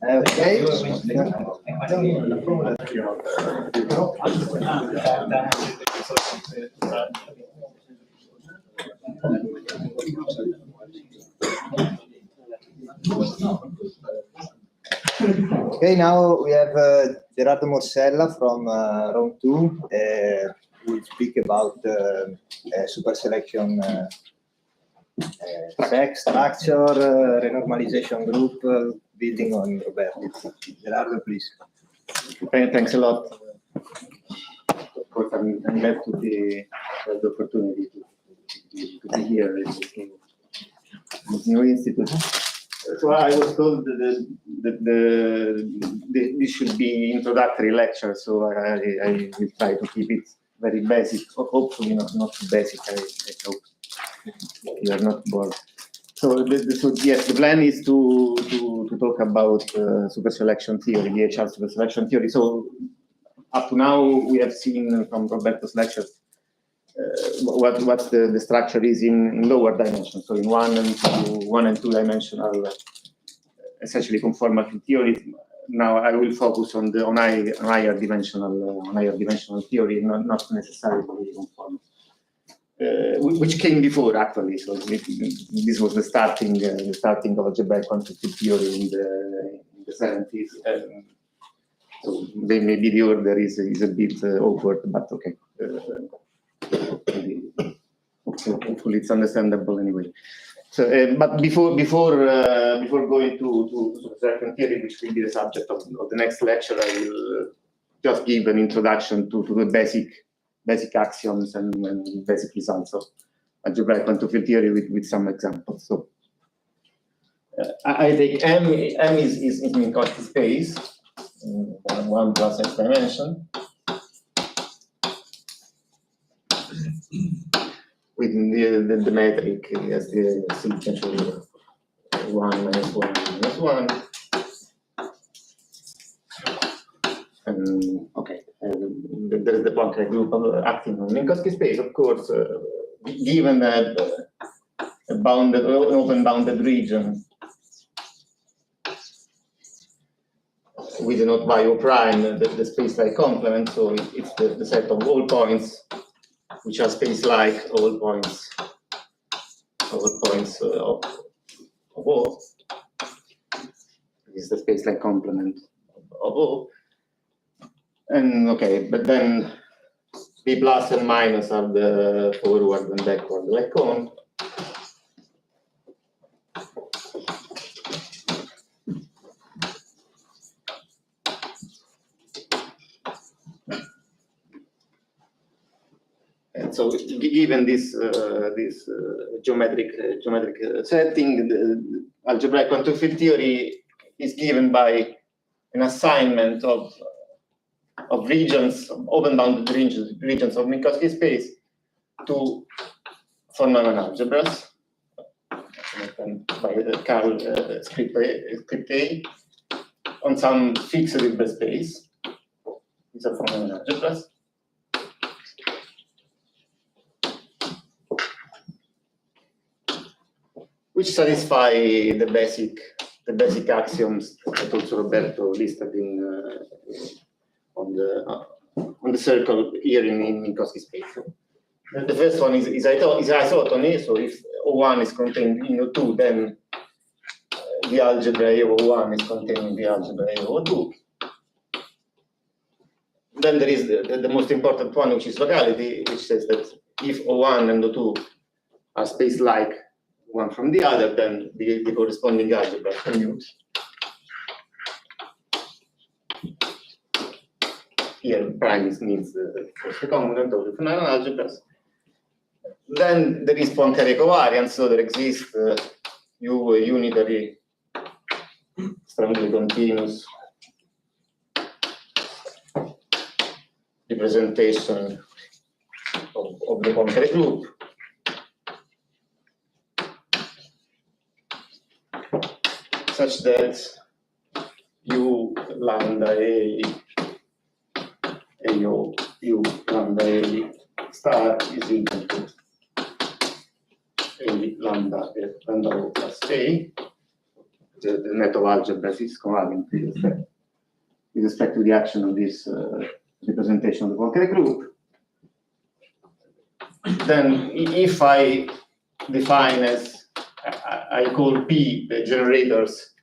Okay. Okay, now we have Gerardo Morsella from round 2. Who will speak about superselection structure, renormalization group, building on Roberto. Gerardo, please. Thanks a lot. Of course, I'm glad to be have the opportunity to be here in this new institute. So I was told that this should be introductory lecture, so I will try to keep it very basic. Hopefully not too basic. I hope you are not bored. So yes, the plan is to talk about superselection theory, DHR superselection theory. So up to now, we have seen from Roberto's lectures what the structure is in lower dimensions. So in one and two dimensional, essentially conformal theory. Now I will focus on higher dimensional theory, not necessarily conformal. Which came before, actually. So this was the starting of algebraic quantitative theory in the 70s. So maybe the order is a bit awkward, but okay. Hopefully it's understandable anyway. So, but before going to superselection theory, which will be the subject of the next lecture, I will just give an introduction to the basic axioms and basic results of algebraic quantitative theory with some examples. So I take M is in Minkowski space, 1 plus x dimension, with the metric as the signature 1 minus 1 minus 1. And okay, there is the Poincare group acting on Minkowski space, of course, given that an open bounded region with a not bio prime, the space-like complement, so it's the set of all points which are space-like all points of O. This is the space-like complement of O. And okay, but then B plus and minus are the forward and backward like cone. And so, given this geometric setting, the algebraic quantitative theory is given by an assignment of regions, open bounded regions of Minkowski space to von Neumann algebras by Carl script A on some fixed Hilbert space. These are von Neumann algebras. Which satisfy the basic axioms that also Roberto listed on the circle here in Minkowski space. The first one is isotony. So if O1 is contained in O2, then the algebra O1 is contained in the algebra O2. Then there is the most important one, which is locality, which says that if O1 and O2 are space-like one from the other, then the corresponding algebra commute. Here, prime means the component of the von Neumann algebras. Then there is Poincare covariance, so there exists a unitary, strongly continuous representation of the Poincare group. Such that U lambda A U lambda A star is equal to A lambda O plus A. the net of algebras is convergent with respect to the action of this representation of the Poincare group. Then if I define as, I call P the generators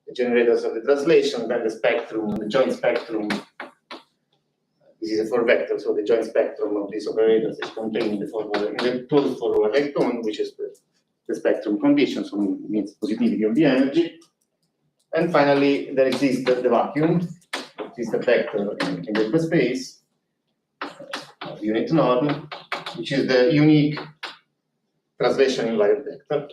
of the translation, then the spectrum, the joint spectrum, this is a 4-vector, so the joint spectrum of these operators is contained in the closed forward electron, which is the spectrum condition, so it means positivity of the energy. And finally, there exists the vacuum, which is the vector in the space, unit norm, which is the unique translation invariant vector.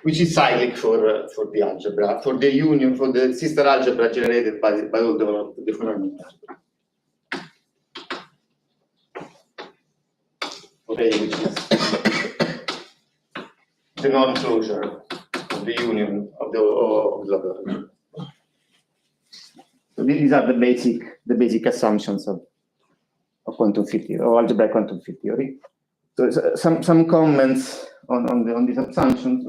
Which is cyclic for the algebra, for the union, for the sister algebra generated by all the fundamental algebra. Okay, which is the non-closure of the union of the laboratory. So these are the basic assumptions of quantum field theory, or algebraic quantum field theory. So some comments on these assumptions.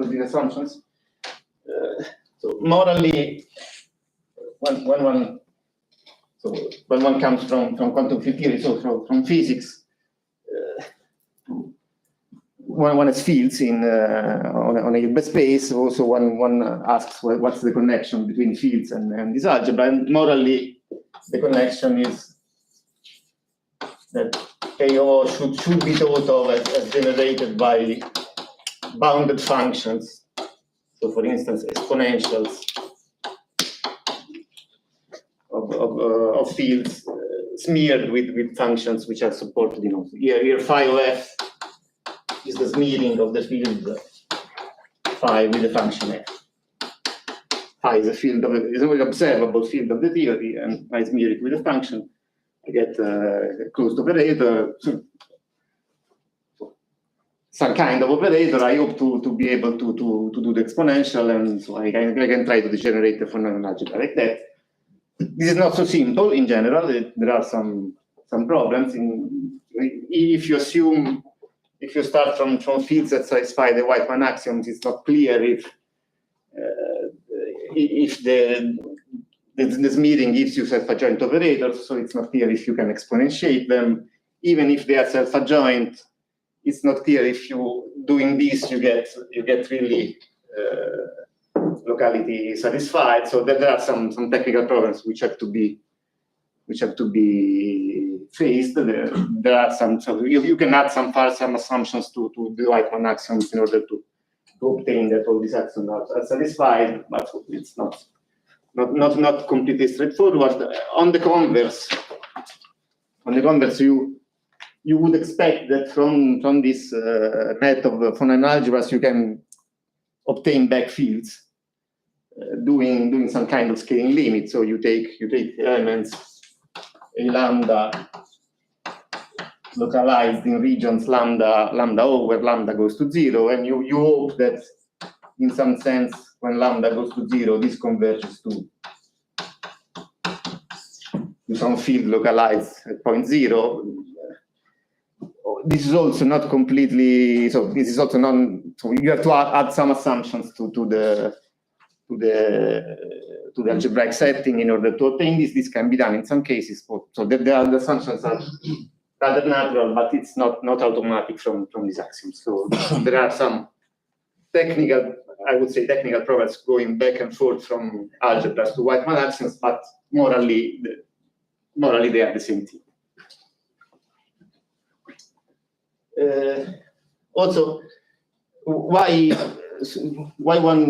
So morally, when one comes from quantum field theory, so from physics, one has fields on a Hilbert space. Also, one asks what's the connection between fields and this algebra. And morally, the connection is that KO should be thought of as generated by bounded functions. So, for instance, exponentials of fields smeared with functions which are supported in. Here, phi of f is the smearing of the field phi with the function f. Phi is an observable field of the theory, and I smear it with a function. I get a closed operator, some kind of operator. I hope to be able to do the exponential, and so I can try to generate a fundamental algebra like that. This is not so simple in general. There are some problems. If you start from fields that satisfy the Whiteman axioms, it's not clear if the smearing gives you self-adjoint operators, so it's not clear if you can exponentiate them. Even if they are self-adjoint, it's not clear if you doing this you get really locality satisfied. So there are some technical problems which have to be faced. There are some. So you can add some assumptions to the Whiteman axioms in order to obtain that all these axioms are satisfied, but it's not completely straightforward. On the converse, you would expect that from this net of fundamental algebras you can obtain back fields doing some kind of scaling limit. So you take elements a lambda localized in regions lambda O, where lambda goes to 0, and you hope that in some sense when lambda goes to 0, this converges to some field localized at point 0. This is also not completely, so this is also so you have to add some assumptions to the algebraic setting in order to obtain this. This can be done in some cases. So the assumptions are rather natural, but it's not automatic from these axioms. So there are some technical problems going back and forth from algebras to Whiteman axioms, but morally they are the same thing. Also, why one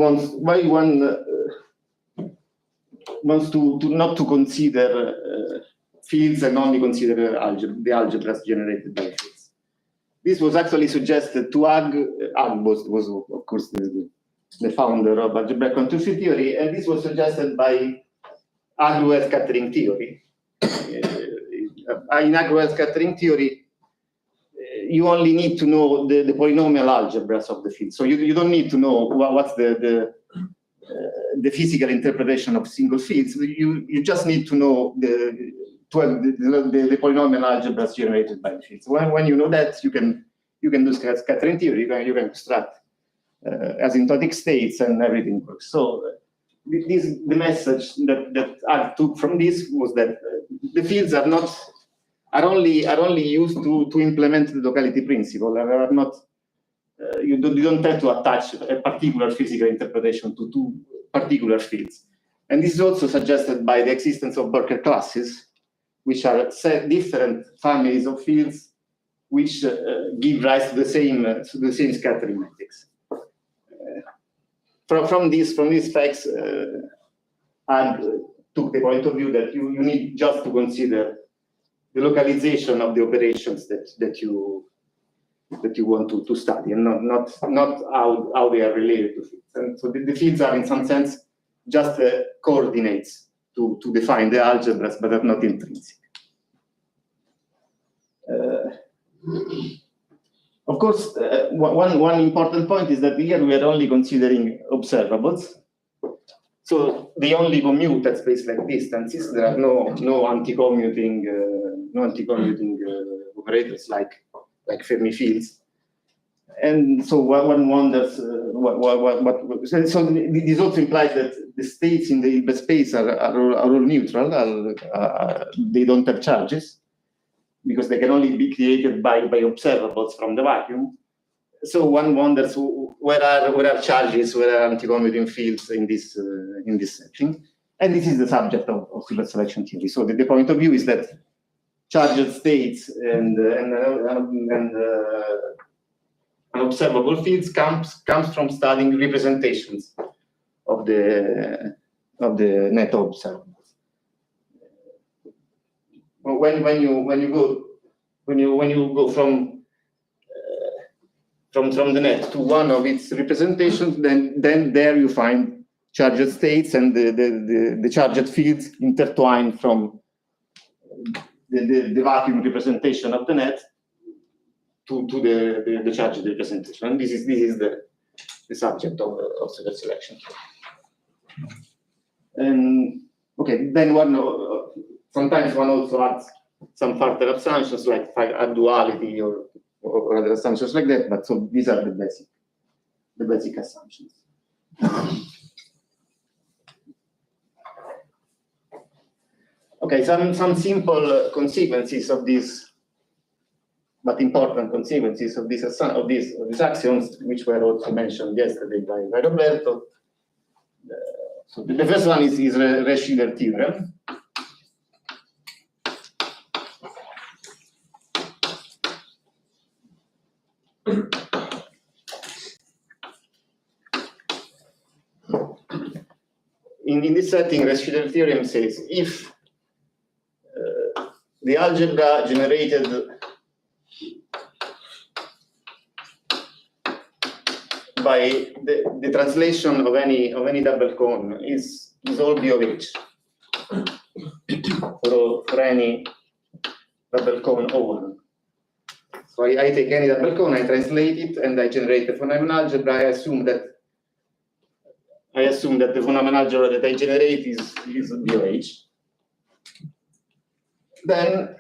wants to not to consider fields and only consider the algebras generated by fields. This was actually suggested to Ag was of course the founder of algebraic quantum field theory, and this was suggested by Agruel scattering theory. In Agruel scattering theory, you only need to know the polynomial algebras of the field. So you don't need to know what's the the physical interpretation of single fields. You just need to know the polynomial algebras generated by the fields. When you know that, you can do scattering theory. You can construct asymptotic states, and everything works. So the message that I took from this was that the fields are only used to implement the locality principle. Are not you don't have to attach a particular physical interpretation to two particular fields. And this is also suggested by the existence of Burker classes, which are different families of fields which give rise to the same scattering matrix. From these facts, I took the point of view that you need just to consider the localization of the operations that you want to study, and not how they are related to fields. And so the fields are, in some sense, just coordinates to define the algebras, but are not intrinsic. Of course, one important point is that here we are only considering observables. So they only commute at space like distances. There are no anti-commuting operators like Fermi fields. And so one wonders so this also implies that the states in the Hilbert space are all neutral. They don't have charges, because they can only be created by observables from the vacuum. So one wonders where are charges, where are anti-commuting fields in this setting. And this is the subject of superselection theory. So the point of view is that charged states and observable fields comes from studying representations of the net observables. When you go from the net to one of its representations, then there you find charged states, and the charged fields intertwine from the vacuum representation of the net to the charged representation. And this is the subject of superselection. And okay, then sometimes one also adds some further assumptions, like a duality or other assumptions like that. But so these are the basic assumptions. Okay, some simple consequences of these, but important consequences of these axioms, which were also mentioned yesterday by Roberto. So the first one is Reschiller theorem. In this setting, Reschiller theorem says if the algebra generated by the translation of any double cone is all B of H for any double cone O1. So I take any double cone, I translate it, and I generate the von Neumann algebra. I assume that the von Neumann algebra that I generate is B of H. Then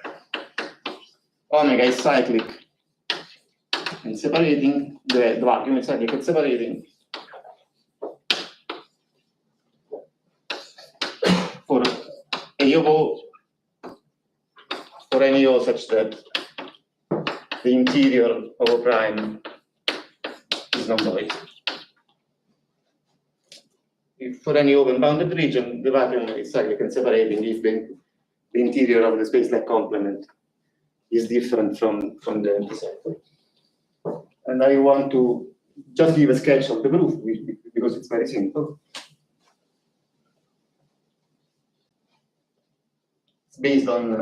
omega is cyclic and separating, the vacuum is cyclic and separating for A of O, for any O such that the interior of O prime is non-void. If for any open bounded region, the vacuum is cyclic and separating if the interior of the space-like complement is different from the empty sector. And I want to just give a sketch of the proof because it's very simple. It's based on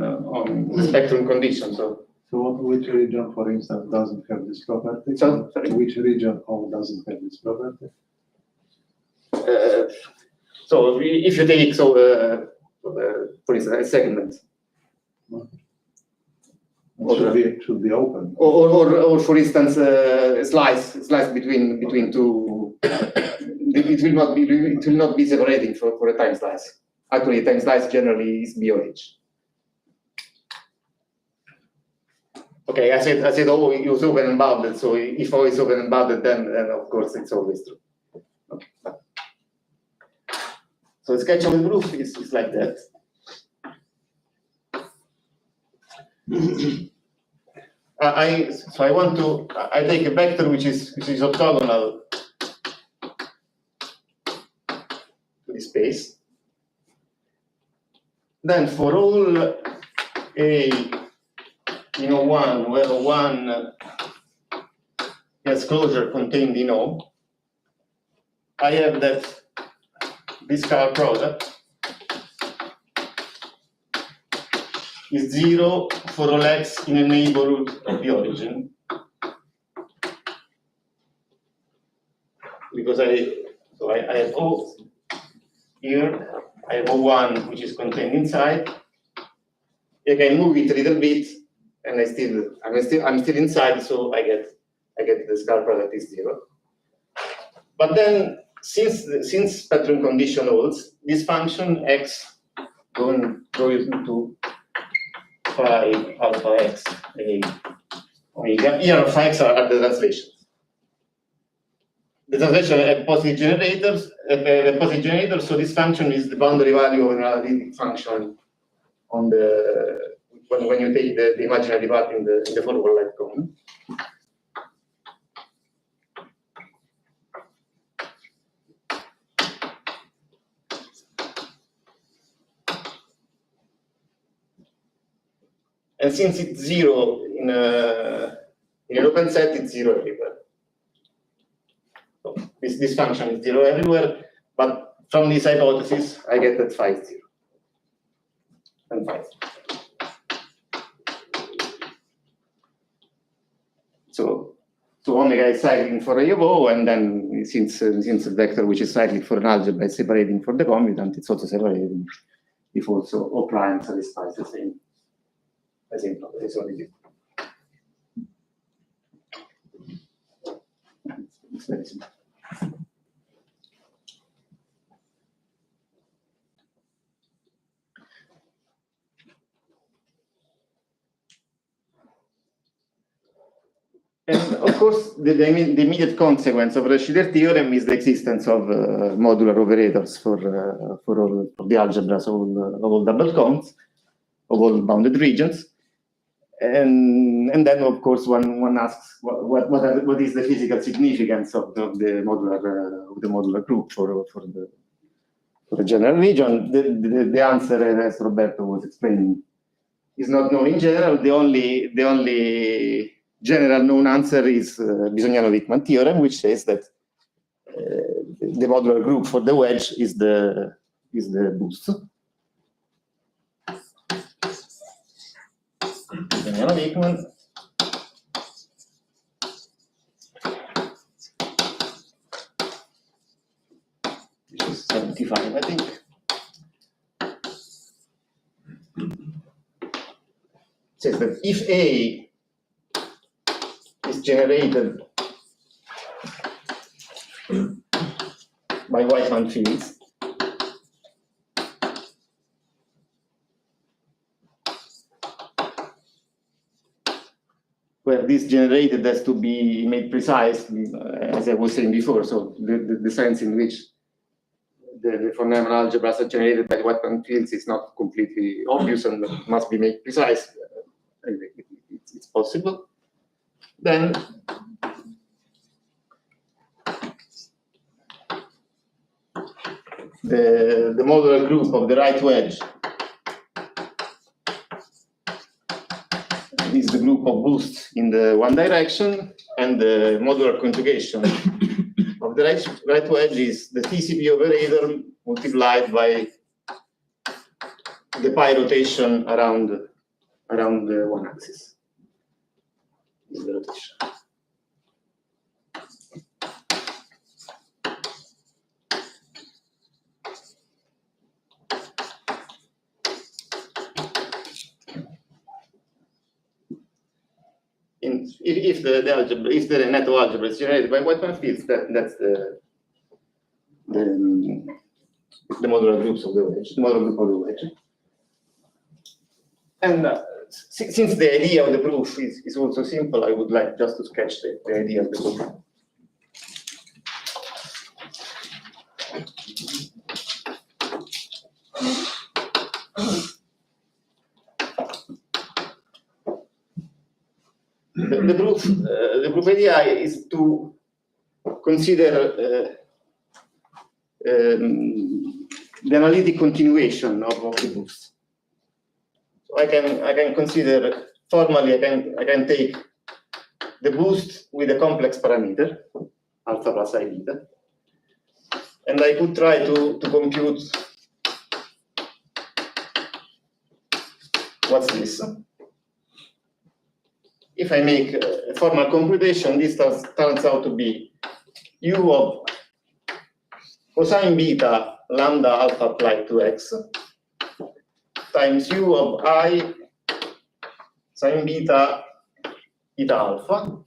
the spectrum condition. So which region, for instance, doesn't have this property? Sorry? Which region doesn't have this property? So if you take for instance a segment, It should be open. or for instance a slice between two. It will not be separating for a time slice. Actually, a time slice generally is BOH. Okay, I said O is open and bounded, so if O is open and bounded, then of course it's always true. Okay. So the sketch of the proof is like that. I take a vector which is orthogonal to this space. Then for all A in O1, where O1 has closure contained in O, I have that this scalar product is 0 for all x in a neighborhood of the origin. Because I have O here, I have O1 which is contained inside. I can move it a little bit, and I'm still inside, so I get the scalar product is 0. But then since spectrum condition holds, this function x goes into phi alpha x omega. Here phi x are the translations. The translation have positive generators, so this function is the boundary value of an analytic function on the when you take the imaginary part in the forward light cone. And since it's 0 in an open set, it's 0 everywhere. So this function is 0 everywhere, but from this hypothesis, I get that phi is 0. And phi is 0. So omega is cycling for A of O, and then since a vector which is cyclic for an algebra is separating for the commutant, it's also separating if also O prime satisfies the same. It's only it's very simple. And of course, the immediate consequence of Schiller theorem is the existence of modular operators for the algebras of all double cones, of all bounded regions. And then, of course, one asks what is the physical significance of the modular group for the general region. The answer, as Roberto was explaining, is not known in general. The only general known answer is Bisognano-Wickman theorem, which says that the modular group for the wedge is the boost. Bisognano-Wickman. Which is 75, I think. Says that if A is generated by Whiteman fields, where this generated has to be made precise, as I was saying before, so the sense in which the von Neumann algebras are generated by Whiteman fields is not completely obvious and must be made precise. It's possible. Then the modular group of the right wedge is the group of boosts in the one direction, and the modular conjugation of the right wedge is the TCP operator multiplied by the pi rotation around the one axis. Is the rotation. If the netto algebra is generated by Whiteman fields, that's the modular groups of the wedge, the modular group of the wedge. And since the idea of the proof is also simple, I would like just to sketch the idea of the proof. The proof idea is to consider the analytic continuation of the proofs. So I can consider formally I can take the boost with a complex parameter, alpha plus I beta, and I could try to compute what's this. If I make a formal computation, this turns out to be u of cosine beta lambda alpha applied to x times u of I sine beta eta alpha,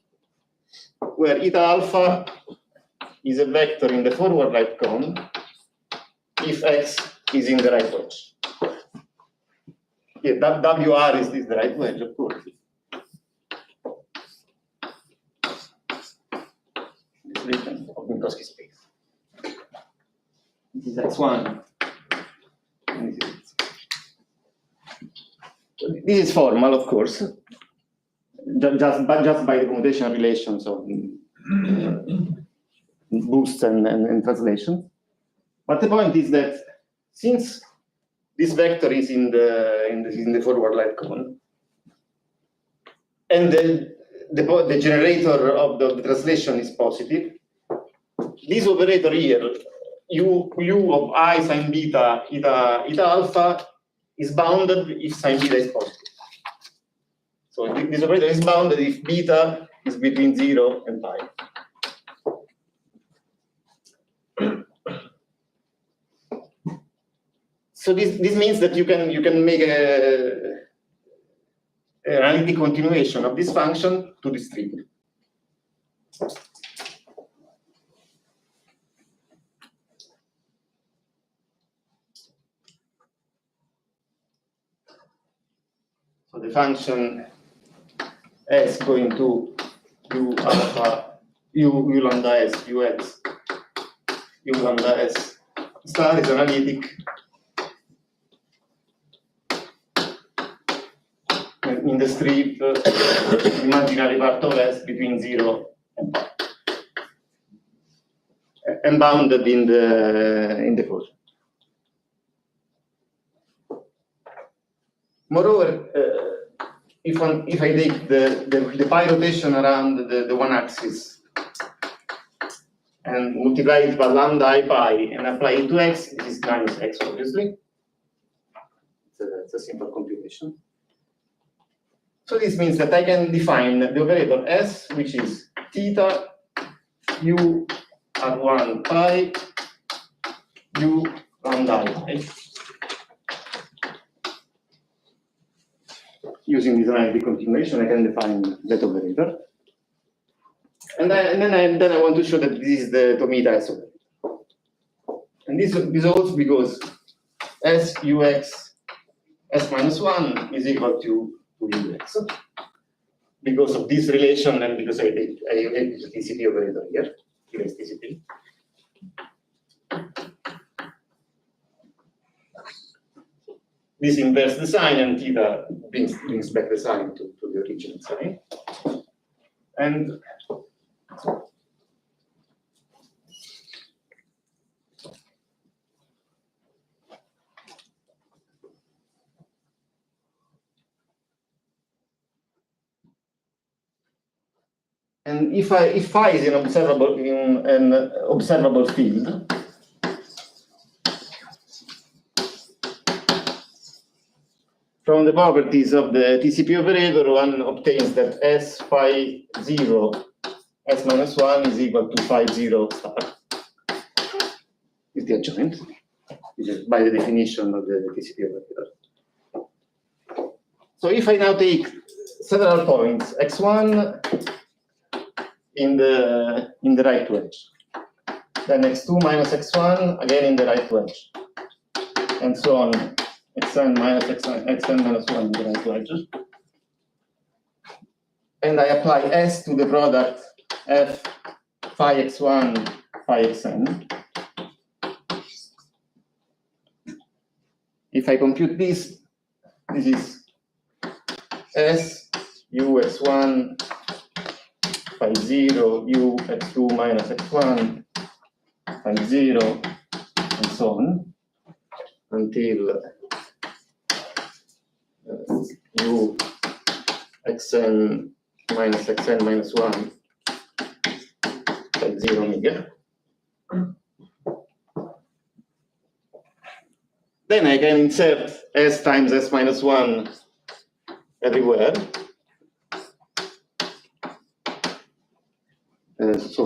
where eta alpha is a vector in the forward right cone if x is in the right wedge. Yeah, WR is this the right wedge, of course. This region of Minkowski space. This is x1. This is formal, of course, just by the commutation relations of boosts and translation. But the point is that since this vector is in the forward light cone, and the generator of the translation is positive, this operator here, u of I sine beta eta alpha, is bounded if sine beta is positive. So this operator is bounded if beta is between 0 and pi. So this means that you can make an analytic continuation of this function to this tree. So the function s going to u alpha, u lambda s, ux, u lambda s star is analytic in the strip imaginary part of s between 0 and pi, and bounded in the closure. Moreover, if I take the pi rotation around the one axis and multiply it by lambda I pi and apply it to x, it is minus x, obviously. It's a simple computation. So this means that I can define the operator S, which is theta u r1 pi u lambda I pi. Using this analytic continuation, I can define that operator. And then I want to show that this is the Tomita S operator. And this also because S ux S minus 1 is equal to ux. Because of this relation and because I take the TCP operator here, here is TCP. This inverts the sign, and theta brings back the sign to the original sign. And if phi is an observable field, from the properties of the TCP operator, one obtains that S phi 0 S minus 1 is equal to phi 0 star. Is the adjoint, which is by the definition of the TCP operator. So if I now take several points, x1 in the right wedge, then x2 minus x1 again in the right wedge, and so on, xn minus xn minus 1 in the right wedge. and I apply S to the product F phi x1, phi xn. If I compute this is S u x1 phi 0 u x2 minus x1 phi 0 and so on until u xn minus 1 phi 0 omega. Then I can insert S times S minus 1 everywhere.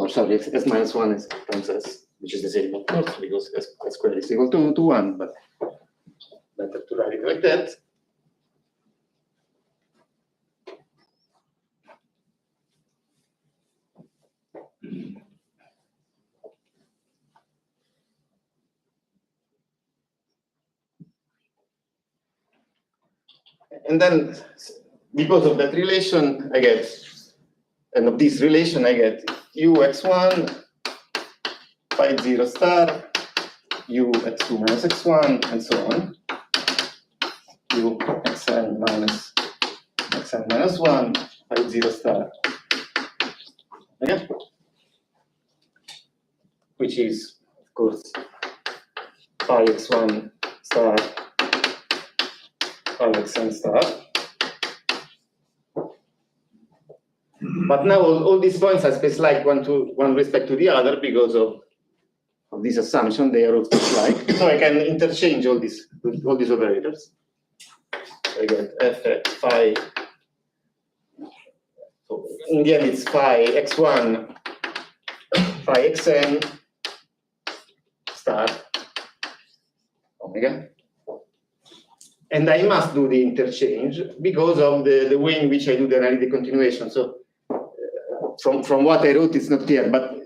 Sorry, S minus 1 is times S, which is the same, of course, because S squared is equal to 1, but better to write it like that. And then, because of that relation, I get, and of this relation, I get u x1 phi 0 star, u x2 minus x1, and so on. U xn minus 1 phi 0 star. Okay? Which is, of course, phi x1 star, phi xn star. But now all these points are space-like one respect to the other because of this assumption. They are all space-like. So I can interchange all these operators. So I get fx phi. So in the end, it's phi x1 phi xn star omega. And I must do the interchange because of the way in which I do the analytic continuation. So from what I wrote, it's not clear, but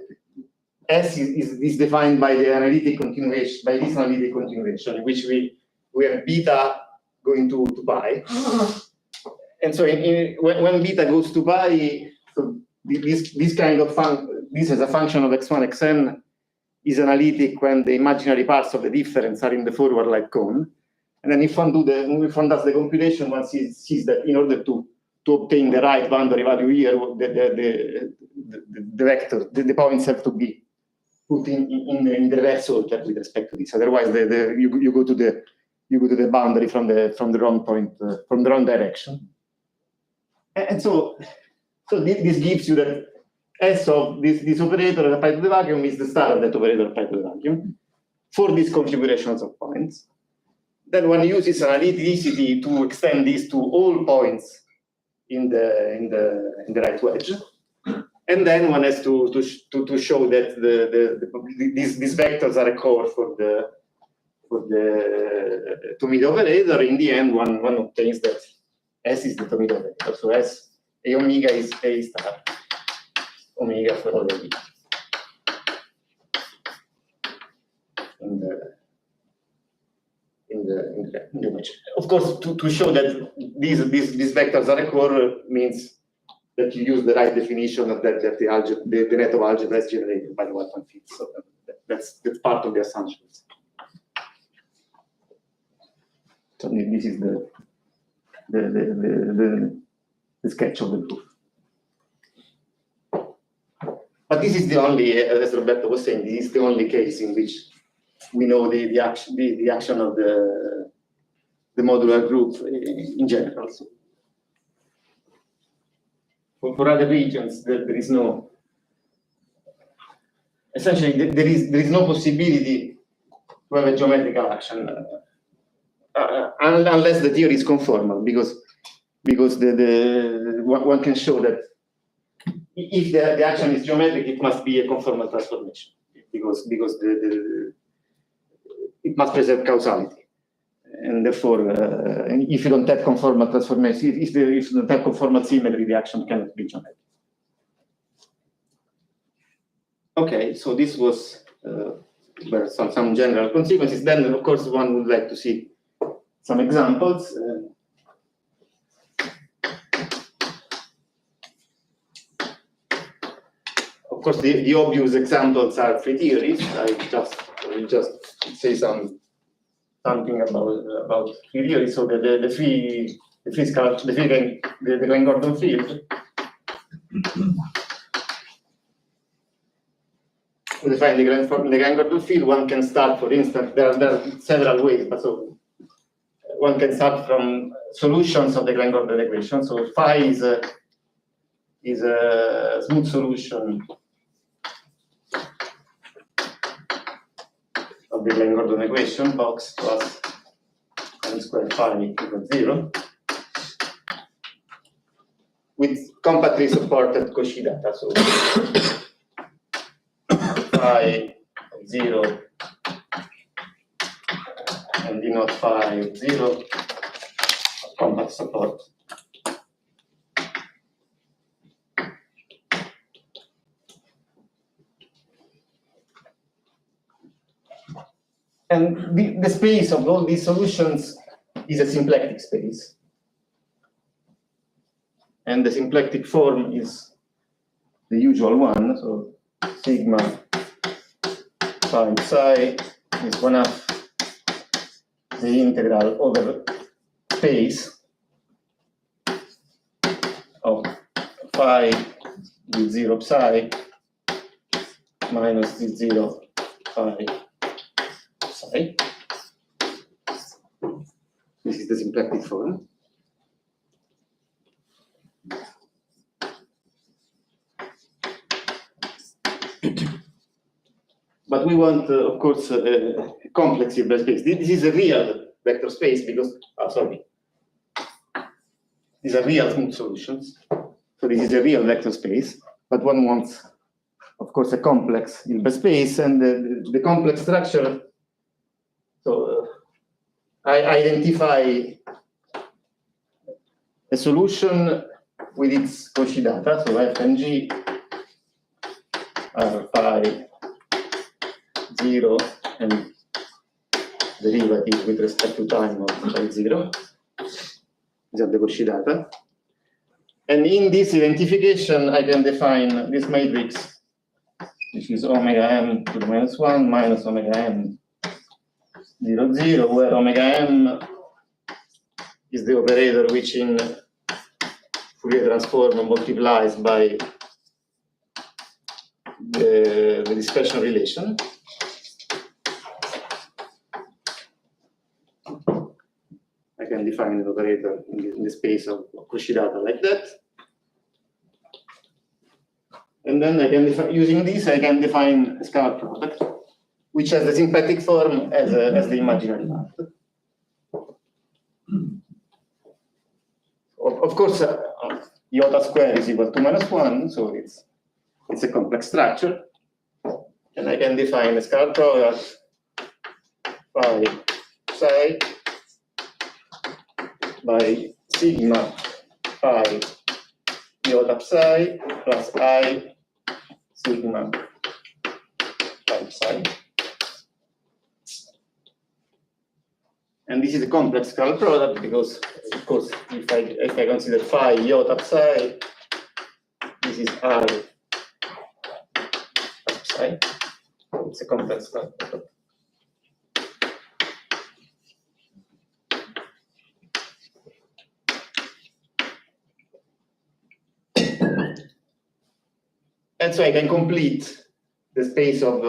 S is defined by the analytic continuation, by this analytic continuation, in which we have beta going to pi. And so when beta goes to pi, so this kind of this as a function of x1, xn is analytic when the imaginary parts of the difference are in the forward light cone. And then if one does the computation, one sees that in order to obtain the right boundary value here, the vector, the points have to be put in the reverse order with respect to this. Otherwise, you go to the boundary from the wrong point, from the wrong direction. And so this gives you that S of this operator applied to the vacuum is the star of that operator applied to the vacuum for these configurations of points. Then one uses analyticity to extend this to all points in the right wedge, and then one has to show that these vectors are a core for the Tomita operator. In the end, one obtains that S is the Tomita operator. So S A omega is A star omega for all of it. In the image. Of course, to show that these vectors are a core means that you use the right definition of that the net of algebras generated by the one field. So that's part of the assumptions. So this is the sketch of the proof. But this is the only, as Roberto was saying, this is the only case in which we know the action of the modular group in general. So for other regions, there is no, essentially there is no possibility to have a geometrical action unless the theory is conformal, because one can show that if the action is geometric, it must be a conformal transformation, because it must preserve causality, and therefore, if you don't have conformal transformation, if you don't have conformal symmetry, the action cannot be geometric. Okay, so this was some general consequences. Then, of course, one would like to see some examples. course, the obvious examples are free theories. I will just say something about free theories. So the free Gordon field. To define the Gordon field, one can start, for instance, there are several ways, but so one can start from solutions of the Gordon equation. So phi is a smooth solution of the Gordon equation, box plus n squared phi equals 0, with compactly supported Cauchy data. So phi 0 and d naught phi 0 compact support. And the space of all these solutions is a symplectic space. And the symplectic form is the usual one. So sigma phi psi is 1/2 the integral over space of phi with 0 psi minus the 0 phi psi. This is the symplectic form. But we want, of course, a complex Hilbert space. This is a real vector space because, these are real smooth solutions. So this is a real vector space, but one wants, of course, a complex Hilbert space, and the complex structure. So I identify a solution with its Cauchy data. So f and g are phi 0 and derivative with respect to time of phi 0. These are the Cauchy data. And in this identification, I can define this matrix, which is omega m to the -1 minus omega m 0, 0, where omega m is the operator which in Fourier transform multiplies by the dispersion relation. I can define an operator in the space of Cauchy data like that. And then I can define, using this, I can define a scalar product, which has the symplectic form as the imaginary part. Of course, iota square is equal to -1, so it's a complex structure. And I can define a scalar product phi psi by sigma phi iota psi plus I sigma phi psi. And this is a complex scalar product because, of course, if I consider phi iota psi, this is R psi. It's a complex scalar product. And so I can complete the space of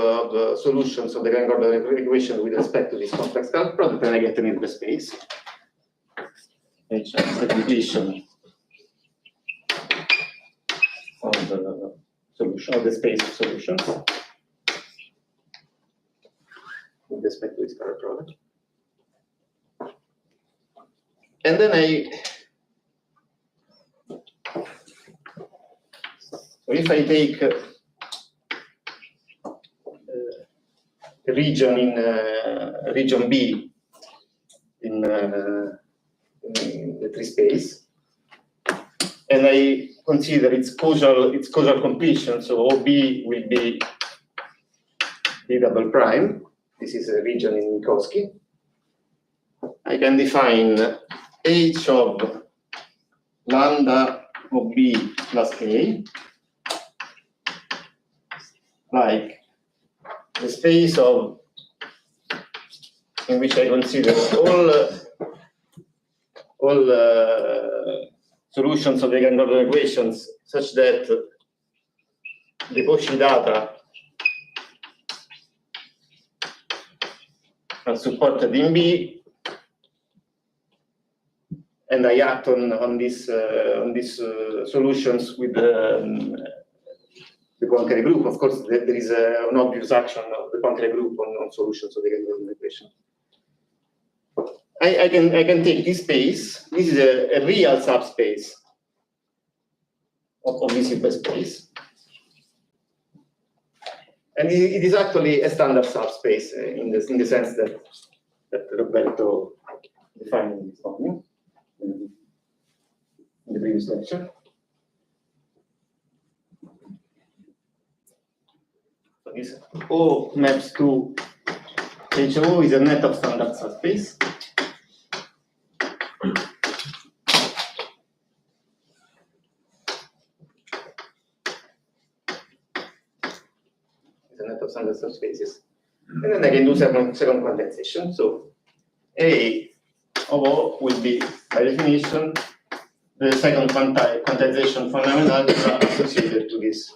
solutions of the Gordon equation with respect to this complex scalar product, and I get an Hilbert space. The completion of the solution of the space of solutions with respect to this scalar product. And then so if I take a region in region B in the tree space, and I consider its causal completion, so OB will be B double prime. This is a region in Minkowski. I can define H of lambda of B plus A like the space of in which I consider all solutions of the Gangordo equations such that the Cauchy data are supported in B, and I act on these solutions with the Poincare group. Of course, there is an obvious action of the Poincare group on solutions of the Gangordo equation. I can take this space. This is a real subspace of visible space, and it is actually a standard subspace in the sense that Roberto defined in this document in the previous lecture. So this O maps to HO is a net of standard subspace. Of standard subspaces, and then I can do second quantization. So A of O will be, by definition, the second quantization phenomenon associated to this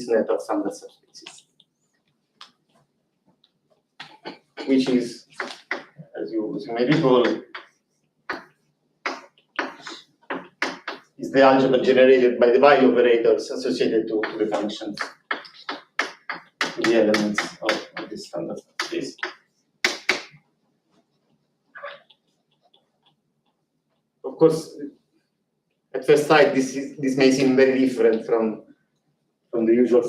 net of standard subspaces, which is, as you may recall, is the algebra generated by the value operators associated to the functions, the elements of this standard space. Of course, at first sight, this may seem very different from the usual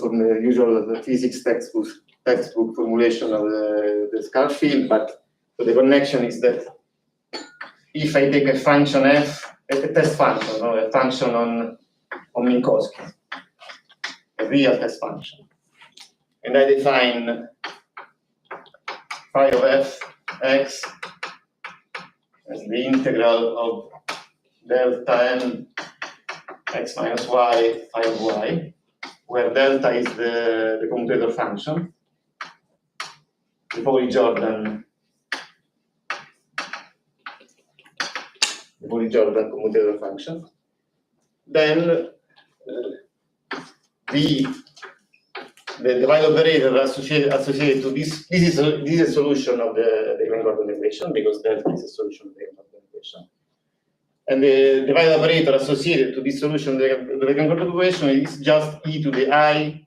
physics textbook formulation of the scalar field, but the connection is that if I take a function f, a test function, or a function on Minkowski, a real test function, and I define phi of f x as the integral of delta n x minus y phi of y, where delta is the commutator function, the Pauli-Jordan commutator function, then the value operator associated to this is a solution of the Gangordo equation, because delta is a solution of the Gangordo equation. And the value operator associated to this solution of the Gangordo equation is just e to the I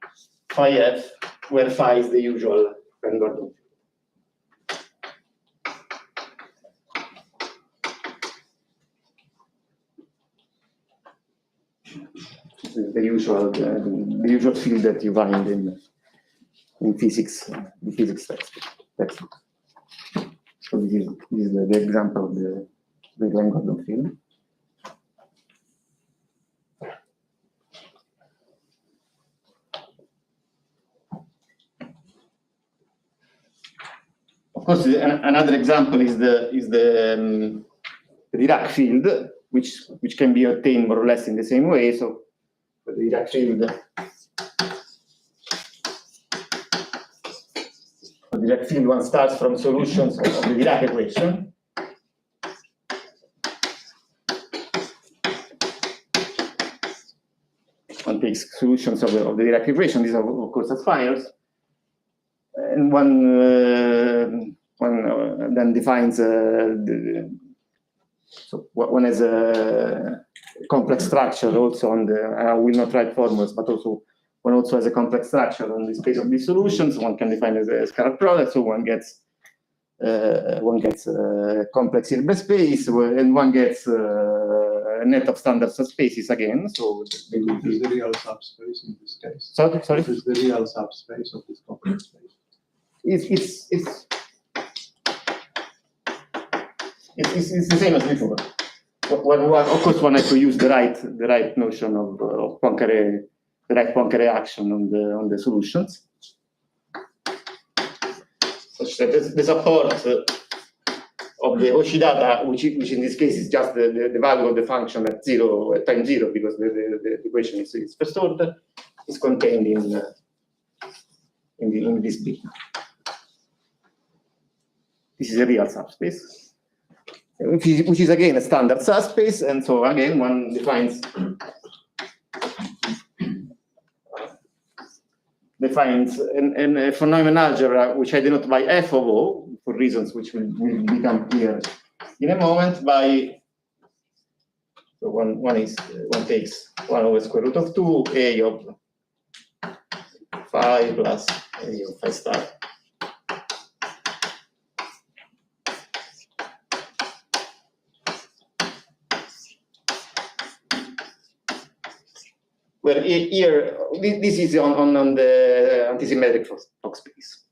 phi f, where phi is the usual Gangordo. The usual field that you find in physics, textbook. So this is the example of the Gangordo field. Of course, another example is the Dirac field, which can be obtained more or less in the same way. So the Dirac field, one starts from solutions of the Dirac equation. One takes solutions of the Dirac equation. These are, of course, spheres. And one then defines so one has a complex structure also on the, I will not write formulas, but also one also has a complex structure on the space of these solutions. One can define as a scalar product, so one gets a complex Hilbert space, and one gets a net of standard subspaces again. So Is the real subspace in this case? Sorry? What is the real subspace of this complex space? It's the same as before. Of course, one has to use the right notion of Poincare, the right Poincare action on the solutions, such that the support of the Cauchy data, which in this case is just the value of the function at time zero, because the equation is first order, is contained in in this B. This is a real subspace, which is again a standard subspace, and so again one defines a von Neumann algebra, which I denote by f of O, for reasons which will become clear in a moment, by so one takes 1 over square root of 2 a of phi plus a of phi star. Where here, this is on the antisymmetric Fock space.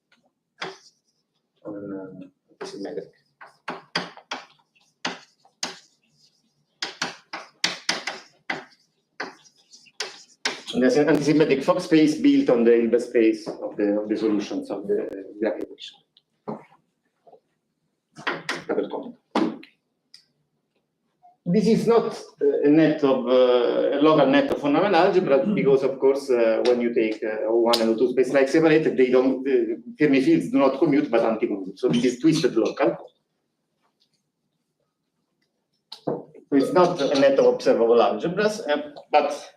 On antisymmetric. And there's an antisymmetric Fock space built on the Hilbert space of the solutions of the equation. Double comment. This is not a net of a local net of von Neumann algebra because, of course, when you take O1 and O2 space like separated, they don't Fermi fields do not commute but anti-commute. So this is twisted local. So it's not a net of observable algebras, but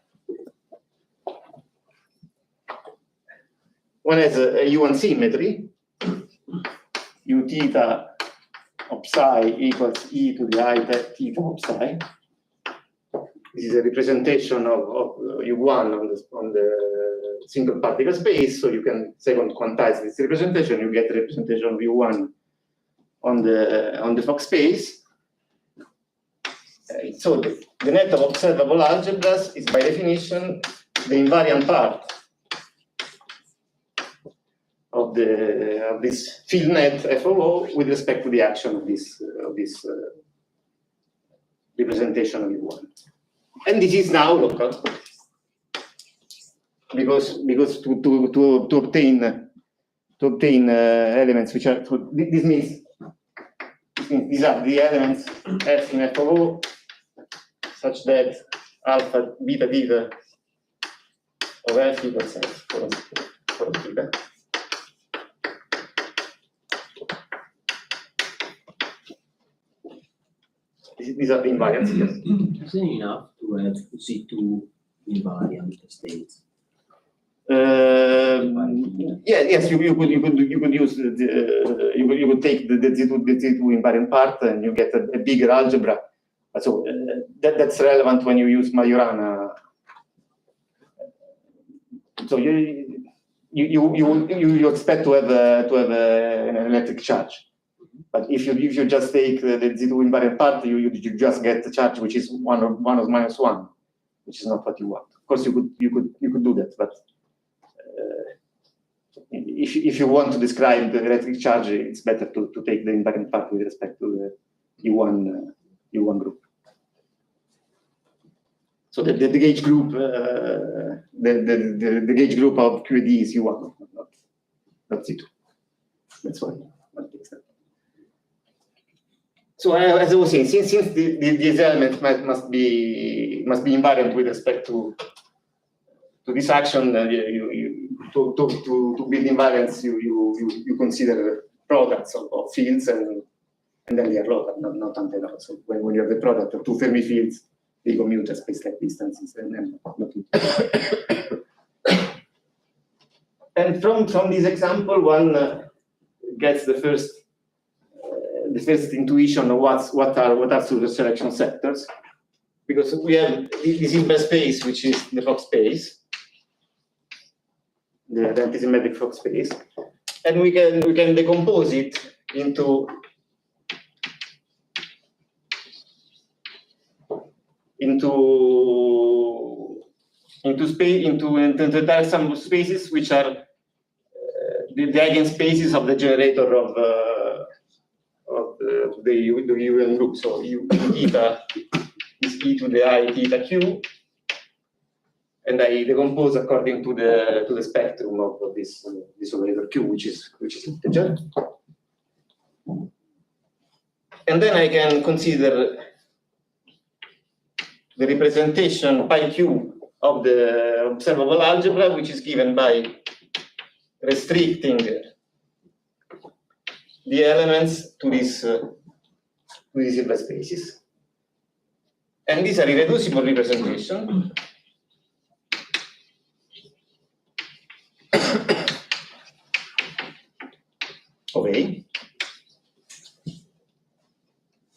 one has a U1 symmetry. U theta of psi equals e to the I theta of psi. This is a representation of U1 on the single particle space, so you can second quantize this representation. You get a representation of U1 on the Fock space. So the net of observable algebras is by definition the invariant part of this field net f of O with respect to the action of this representation of U1. And this is now local because to obtain elements which are this means these are the elements f in f of O such that alpha beta theta of f equals f for theta. These are the invariants. Yes. Isn't it enough to have Z2 invariant states? Yes, you could use you could take the Z2 invariant part and you get a bigger algebra. So that's relevant when you use Majorana. So you expect to have an electric charge. But if you just take the Z2 invariant part, you just get the charge which is one or minus one, which is not what you want. Of course, you could do that, but if you want to describe the electric charge, it's better to take the invariant part with respect to the U1 group. So the gauge group, the gauge group of QED is U1, not Z2. That's why. So as I was saying, since these elements must be invariant with respect to this action, to build invariance, you consider products of fields and then they are local, not anti-local. So when you have the product of two Fermi fields, they commute at space-like distances and and from this example, one gets the first intuition of what are superselection sectors, because we have this Hilbert space, which is the Fock space, the antisymmetric Fock space, and we can decompose it into entire sum of spaces which are the eigenspaces of the generator of the UN group. So U theta is e to the I theta q, and I decompose according to the spectrum of this operator q, which is integer. And then I can consider the representation pi q of the observable algebra, which is given by restricting the elements to these Hilbert spaces. And these are irreducible representation. Of A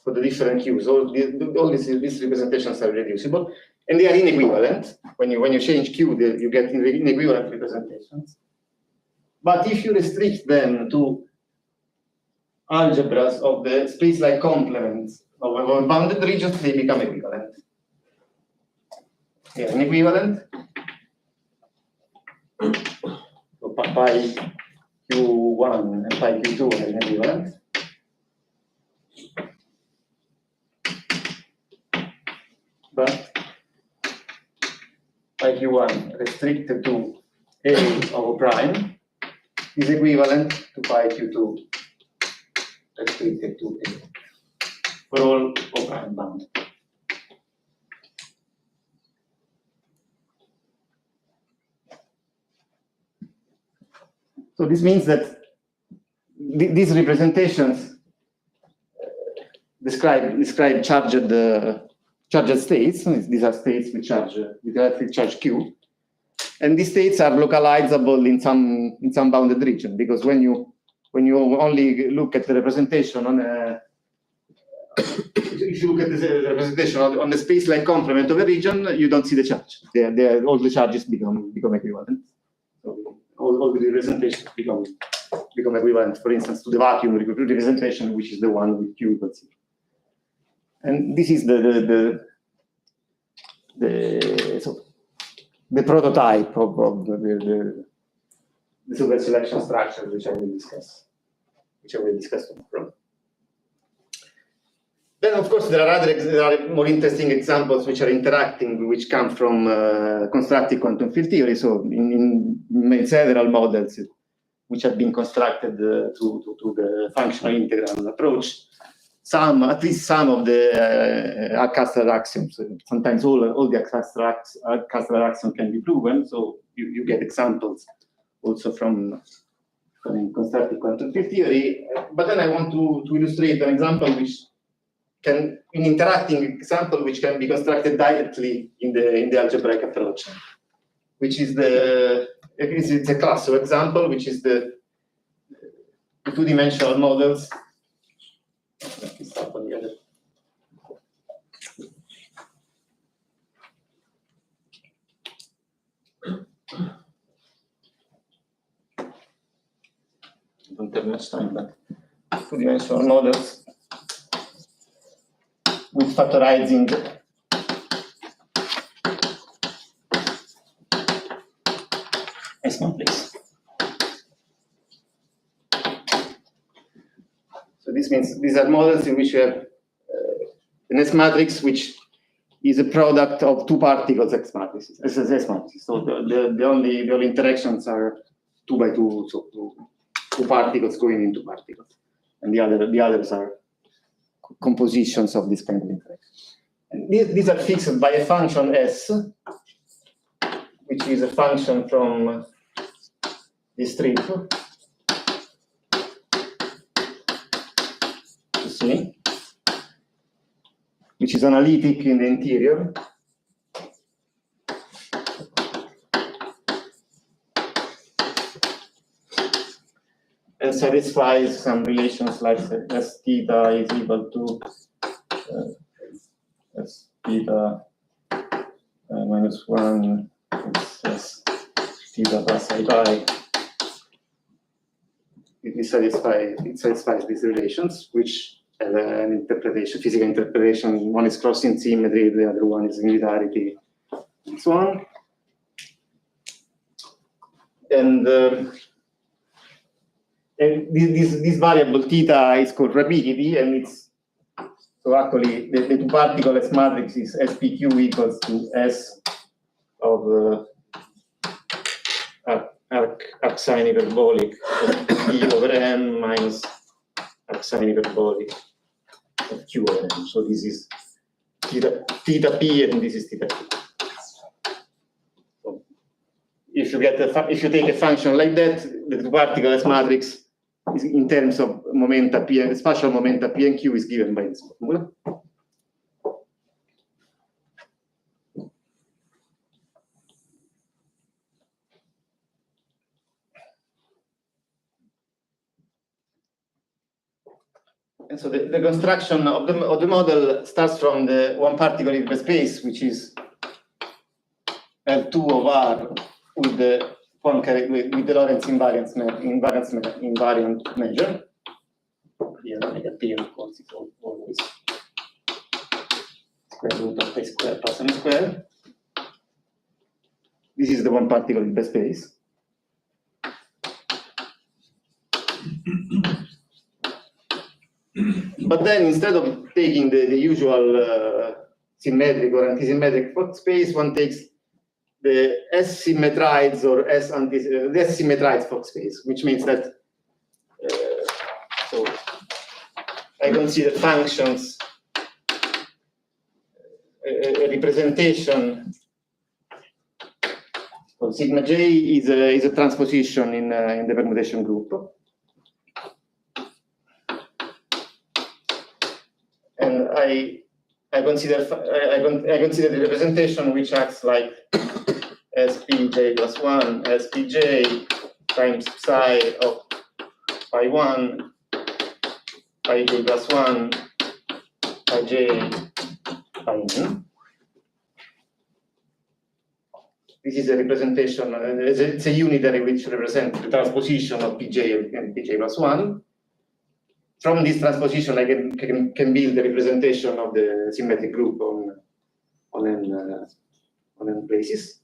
for the different Qs. All these representations are reducible, and they are inequivalent. When you change Q, you get inequivalent representations. But if you restrict them to algebras of the space-like complements of a bounded region, they become equivalent. They are inequivalent. So pi Q1 and pi Q2 are inequivalent. But pi Q1 restricted to A of prime is equivalent to pi Q2 restricted to A for all O prime bound. So this means that these representations describe charged states. These are states with electric charge Q, and these states are localizable in some bounded region, because when you only look at the representation on a if you look at the representation on the space-like complement of a region, you don't see the charge. All the charges become equivalent. So all the representations become equivalent, for instance, to the vacuum representation, which is the one with Q equals 0. And this is the prototype of the super selection structure, which I will discuss tomorrow. Then, of course, there are more interesting examples which are interacting, which come from constructive quantum field theory. So, in several models which have been constructed to the functional integral approach, at least some of the Alcastral axioms, sometimes all the Alcastral axioms can be proven. So you get examples also from constructive quantum field theory. But then I want to illustrate an example an interacting example which can be constructed directly in the algebraic approach, which is it's a class of example, which is the two-dimensional models. Let me start on the other. I don't have much time, but two-dimensional models with factorizing S1 place. So this means these are models in which you have an S matrix which is a product of two particles S matrices. So the only interactions are 2 by 2, so two particles going into particles, and the others are compositions of this kind of interaction. And these are fixed by a function S, which is a function from this strip. You see, which is analytic in the interior. And satisfies some relations like S theta is equal to S theta minus 1 S theta plus I pi. It satisfies these relations, which have an interpretation, physical interpretation. One is crossing symmetry, the other one is similarity, and so on. And this variable theta is called rapidity, and it's so actually the two particle S matrix is SPQ equals to S of arc sine hyperbolic of P over M minus arc sine hyperbolic of Q over M. So this is theta P and this is theta P. So if you get if you take a function like that, the two-particle S matrix is in terms of momenta P and spatial momenta P and Q is given by this formula. And so the construction of the model starts from the one particle in the space, which is L2 of R with the Lorentz invariant measure. Here, negative, of course, is always square root of a square plus m square. This is the one particle in the space. But then instead of taking the usual symmetric or antisymmetric Fock space, one takes the S-symmetrides or the S-symmetrides Fock space, which means that so I consider functions a representation. So sigma j is a transposition in the permutation group. And I consider the representation which acts like spj plus 1 spj times psi of phi 1 phi j plus 1 phi j phi n. This is a representation. It's a unitary which represents the transposition of pj and pj plus 1. From this transposition, I can build the representation of the symmetric group on n places,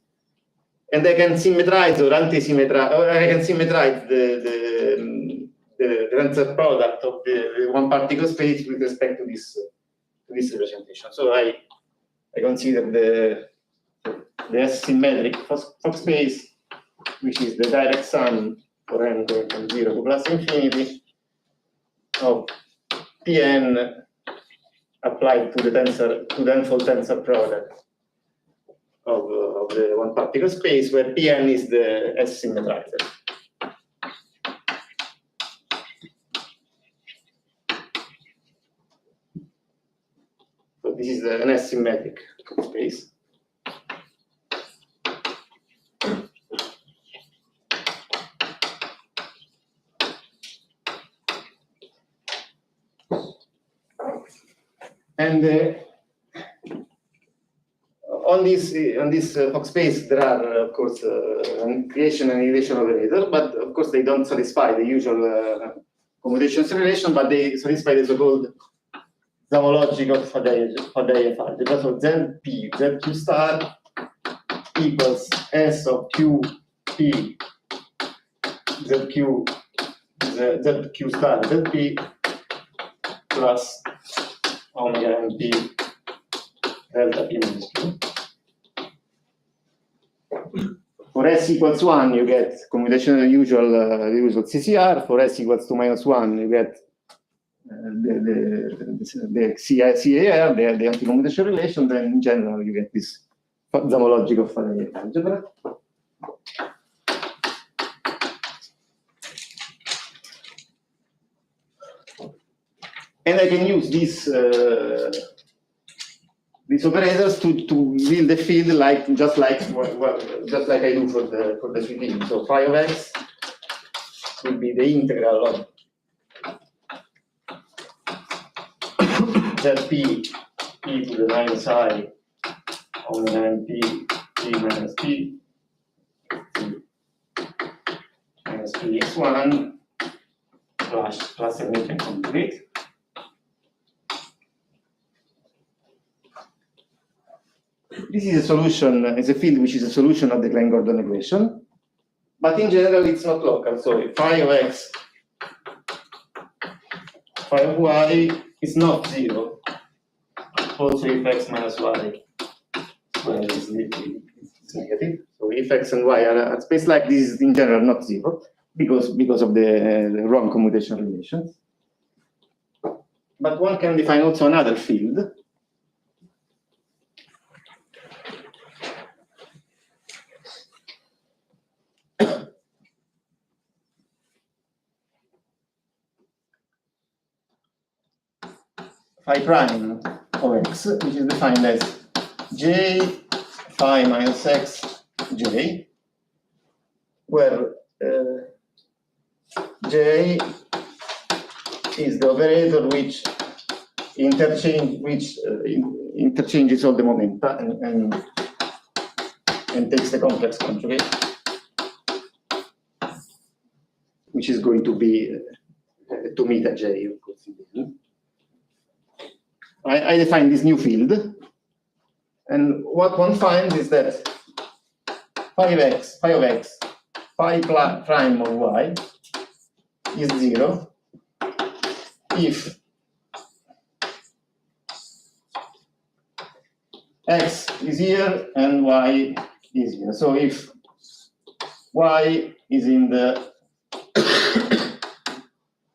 and I can symmetrize or anti-symmetrize, or I can symmetrize the tensor product of the one particle space with respect to this representation. So I consider the S-symmetric Fock space, which is the direct sum for n going from 0 to plus infinity of Pn applied to the n-fold tensor product of the one particle space, where Pn is the S-symmetrizer. So this is an S-symmetric space. And on this Fock space, there are, of course, creation and annihilation operator, but of course they don't satisfy the usual commutations relation, but they satisfy the so-called homologic of Faddeev algebra. So ZQ star equals S of QP ZQ star ZP plus omega NP delta P minus Q. For S equals 1, you get commutation usual CCR. For S equals to minus 1, you get the CAR, the anti-commutation relation. Then in general, you get this homologic of Faddeev algebra. And I can use these operators to build a field just like I do for the 3D. So phi of x will be the integral of Zp e to the minus I omega np p minus p minus px1 plus a Newton conjugate. This is a solution, is a field which is a solution of the Klein-Gordon equation, but in general it's not local. So phi of x, phi of y is not 0. Also if x minus y squared is negative. So if x and y are at space like this is in general not 0 because of the wrong commutation relations. But one can define also another field. phi prime of x, which is defined as j phi minus x j, where j is the operator which interchanges all the momenta and takes the complex conjugate, which is going to be to meta j, of course. I define this new field, and what one finds is that phi of x, phi prime of y is 0 if x is here and y is here. So if y is in the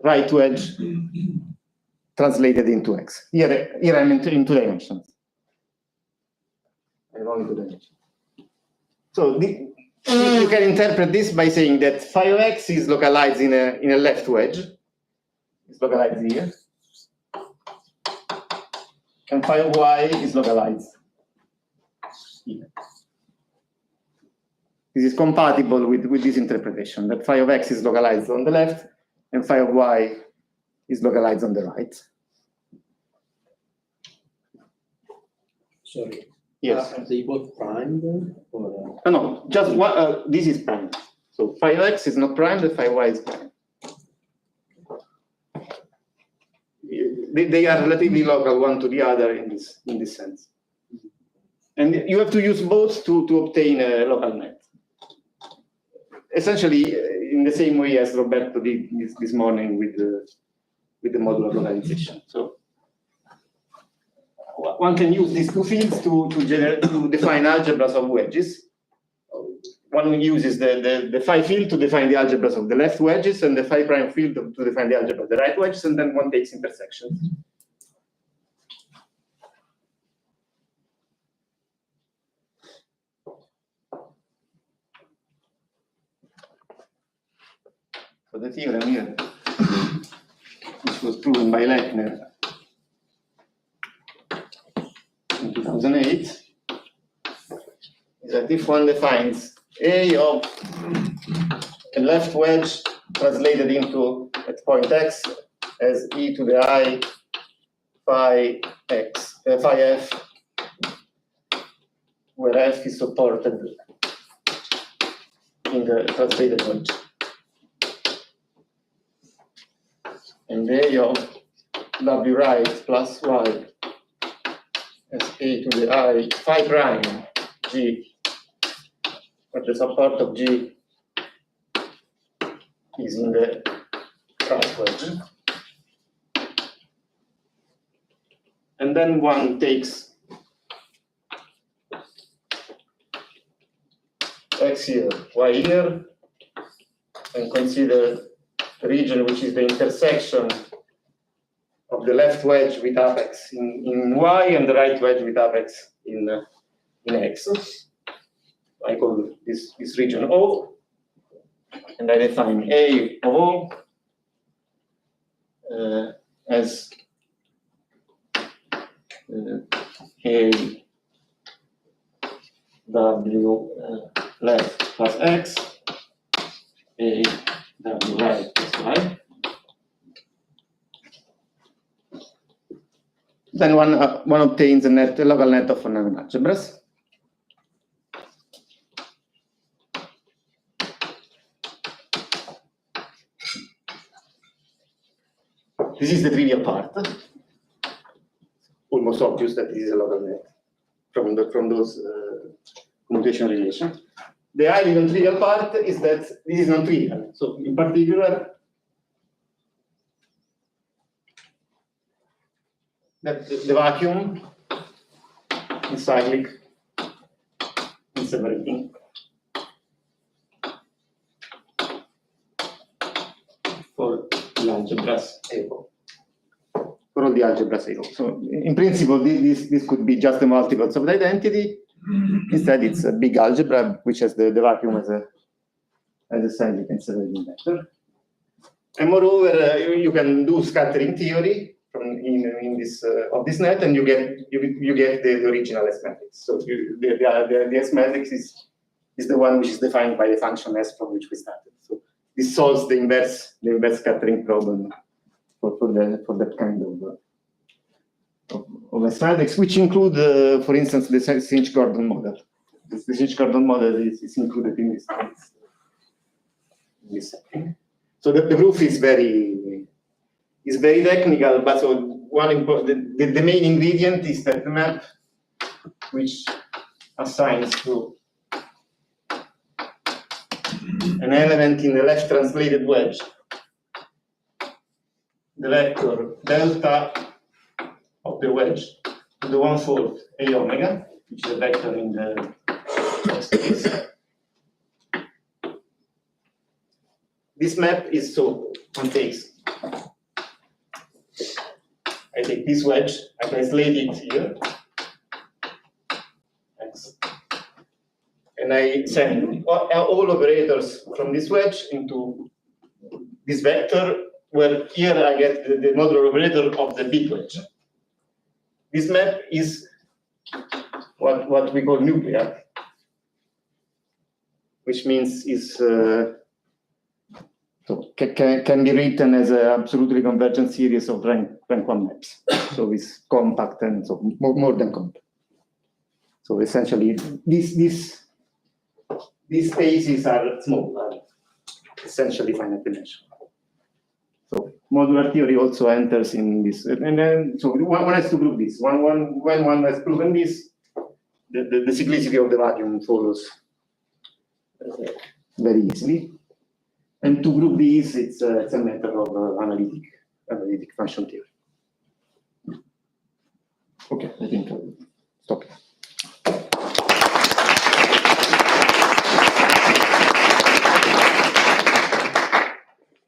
right wedge translated into x. Here I'm in two dimensions. I'm only 2 dimensions. So you can interpret this by saying that phi of x is localized in a left wedge. It's localized here. And phi of y is localized here. This is compatible with this interpretation, that phi of x is localized on the left and phi of y is localized on the right. Sorry. Yes. Are they both primed? Or, No, just one. This is prime. So phi of x is not prime, the phi of y is prime. They are relatively local one to the other in this sense. And you have to use both to obtain a local net. Essentially, in the same way as Roberto did this morning with the modular localization. So one can use these two fields to define algebras of wedges. One uses the phi field to define the algebras of the left wedges and the phi prime field to define the algebra of the right wedges, and then one takes intersections. So the theorem here, which was proven by Lechner in 2008, is that if one defines A of a left wedge translated into at point x as e to the I phi x, phi f, where f is supported in the translated wedge. And A of w right plus y as a to the I phi prime g, where the support of g is in the cross wedge. And then one takes x here, y here, and consider the region which is the intersection of the left wedge with apex in y and the right wedge with apex in x. I call this region O, and I define A of O as A w left plus x, A w right plus y. Then one obtains a local net of unknown algebras. This is the trivial part. Almost obvious that this is a local net from those commutation relations. The highly non-trivial part is that this is non-trivial. So in particular, that the vacuum is cyclic and separating for the algebras AO. For all the algebras AO. So in principle, this could be just the multiples of the identity. Instead, it's a big algebra which has the vacuum as a cyclic and separating vector. And moreover, you can do scattering theory in this of this net, and you get the original S matrix. So the S matrix is the one which is defined by the function S from which we started. So this solves the inverse scattering problem for that kind of S matrix, which include, for instance, the Sinch-Gordon model. The Sinch-Gordon model is included in this setting. So the proof is very technical, but so one important the main ingredient is that the map which assigns to an element in the left translated wedge the vector delta of the wedge to the 1/4 A omega, which is a vector in the space. This map is so contains. I take this wedge, I translate it here, and I send all operators from this wedge into this vector, where here I get the modular operator of the bit wedge. This map is what we call nuclear, which means is so can be written as an absolutely convergent series of rank 1 maps. So it's compact and so more than compact. So essentially, these spaces are small, are essentially finite dimensional. So modular theory also enters in this, and then so one has to prove this. When one has proven this, the cyclicity of the vacuum follows very easily. And to prove this, it's a matter of analytic function theory. Okay, I think I'll stop.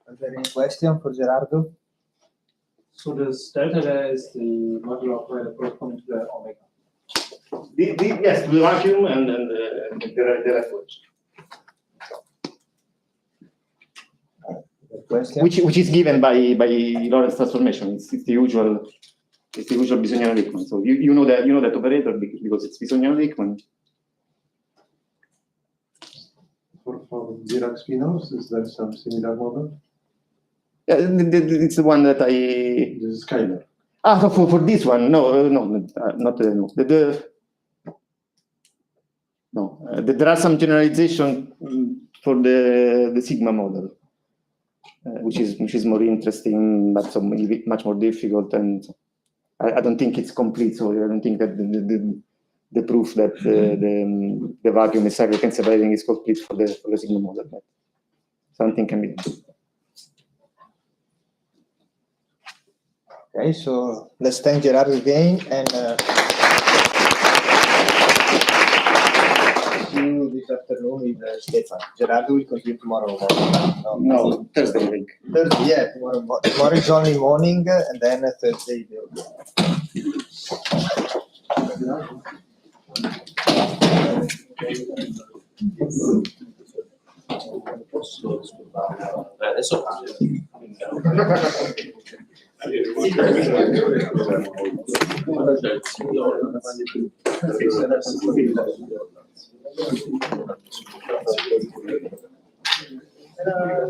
Is there any question for Gerardo? So this delta there is the modular operator corresponding to the omega. Yes, the vacuum and the left wedge. Question? Which is given by Lorentz transformation. It's the usual Bisonian-Lichtman. So you know that operator because it's Bisonian-Lichtman. For Dirac spinors, is there some similar model? Yeah, it's the one that I. This is scalar. So for this one, no, not no. There are some generalization for the sigma model. Which is more interesting, but much more difficult, and I don't think it's complete. So I don't think that the proof that the vacuum is cyclic and separating is complete for the sigma model. But something can be done. Okay, so let's thank Gerardo again, and see you this afternoon with Stefan. Gerardo will continue tomorrow morning. No, Thursday, I think. Thursday, yeah, tomorrow is only morning, and then Thursday. Adesso